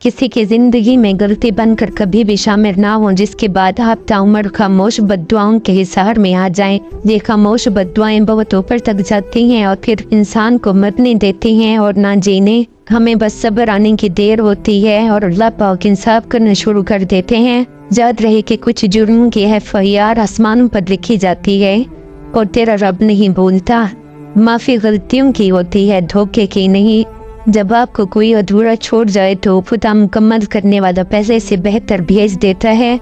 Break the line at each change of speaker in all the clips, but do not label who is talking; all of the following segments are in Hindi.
किसी की ज़िंदगी में गलती बनकर कभी भी शामिल ना हो जिसके बाद आप ताउम्र खामोश बद्दुआओं के हिसार में आ जाएं। ये खामोश बद्दुआएं बहुत ऊपर तक जाती हैं और फिर इंसान को मरने देती हैं और ना जीने। हमें बस सब्र आने की देर होती है और अल्लाह पाक इंसाफ करना शुरू कर देते हैं। याद रहे कि कुछ जुर्मों की FIR आसमानों पर लिखी जाती है और तेरा रब नहीं भूलता। माफ़ी गलतियों की होती है, धोखे की नहीं। जब आपको कोई अधूरा छोड़ जाए तो खुदा मुकम्मल करने वाला पैसे से बेहतर भेज देता है।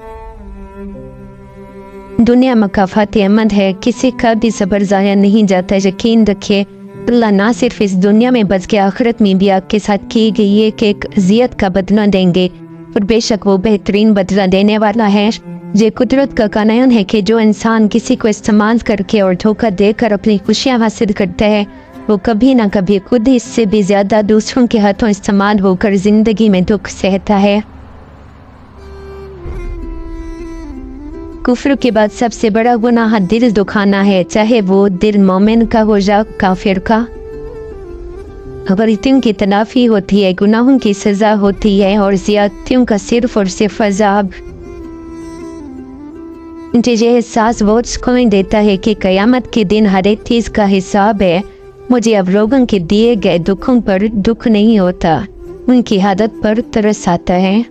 दुनिया मकाफात अहमद है, किसी का भी सब्र ज़ाया नहीं जाता। यकीन रखिए अल्लाह ना सिर्फ इस दुनिया में बल्कि आखिरत में भी आपके साथ की गई एक अज़ियत का बदला देंगे और बेशक वो बेहतरीन बदला देने वाला है। ये कुदरत का कानून है कि जो इंसान किसी को इस्तेमाल करके और धोखा देकर अपनी खुशियाँ हासिल करता है वो कभी ना कभी खुद इससे भी ज़्यादा दूसरों के हाथों इस्तेमाल होकर ज़िंदगी में दुख सहता है। कुफ्र के बाद सबसे बड़ा गुनाह दिल दुखाना है, चाहे वो दिल मोमिन का हो या काफिर का। गलतियों की तलाफी होती है, गुनाहों की सज़ा होती है और ज़ियादतियों का सिर्फ और सिर्फ अज़ाब। मुझे ये एहसास बहुत सुकून देता है कि क़यामत के दिन हर एक चीज़ का हिसाब है। मुझे अब लोगों के दिए गए दुखों पर दुख नहीं होता, उनकी हालत पर तरस आता है।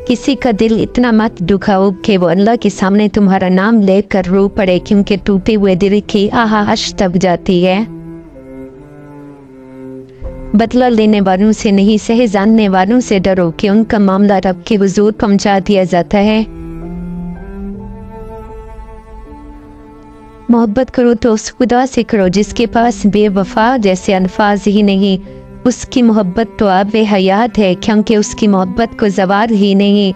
किसी का दिल इतना मत दुखाओ कि वो अल्लाह के सामने तुम्हारा नाम लेकर रो पड़े, क्योंकि टूटे हुए दिल की आहट तब जाती है। बदला लेने वालों से नहीं, सह जानने वालों से डरो कि उनका मामला रब के हुजूर पहुंचा दिया जाता है। मोहब्बत करो तो उस खुदा से करो जिसके पास बेवफा जैसे अल्फाज ही नहीं। उसकी मोहब्बत तो आब हयात है, क्योंकि उसकी मोहब्बत को ज़वाल ही नहीं।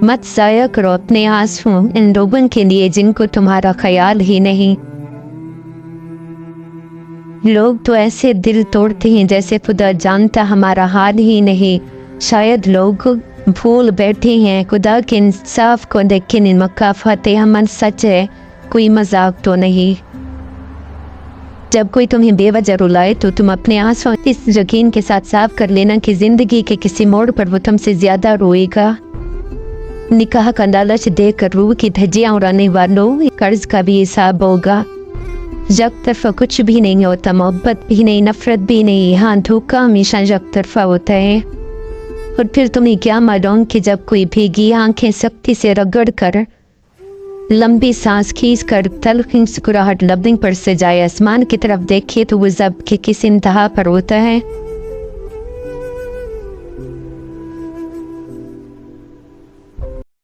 मत ज़ाया करो अपने आंसू इन लोगों के लिए जिनको तुम्हारा ख्याल ही नहीं। लोग तो ऐसे दिल तोड़ते हैं जैसे खुदा जानता हमारा हाल ही नहीं। शायद लोग भूल बैठे हैं खुदा के इंसाफ को, लेकिन मकाफात अमल सच है, कोई मजाक तो नहीं। जब कोई तुम्हें बेवजह रुलाए तो तुम अपने आंसू इस यकीन के साथ साफ कर लेना कि जिंदगी के किसी मोड़ पर वो तुमसे ज्यादा रोएगा। निकाह का लालच देकर रूह की धज्जियां उड़ाने वालों कर्ज का भी हिसाब होगा। जब तरफा कुछ भी नहीं होता, मोहब्बत भी नहीं, नफरत भी नहीं, हाँ धोखा हमेशा जब तरफा होता है। और फिर तुम्हें क्या मालूम कि जब कोई भीगी आंखें सख्ती से रगड़ कर लंबी सांस खींच कर तल्ख मुस्कुराहट लबिंग पर से जाए आसमान की तरफ देखे तो वो जब के किस इंतहा पर होता है।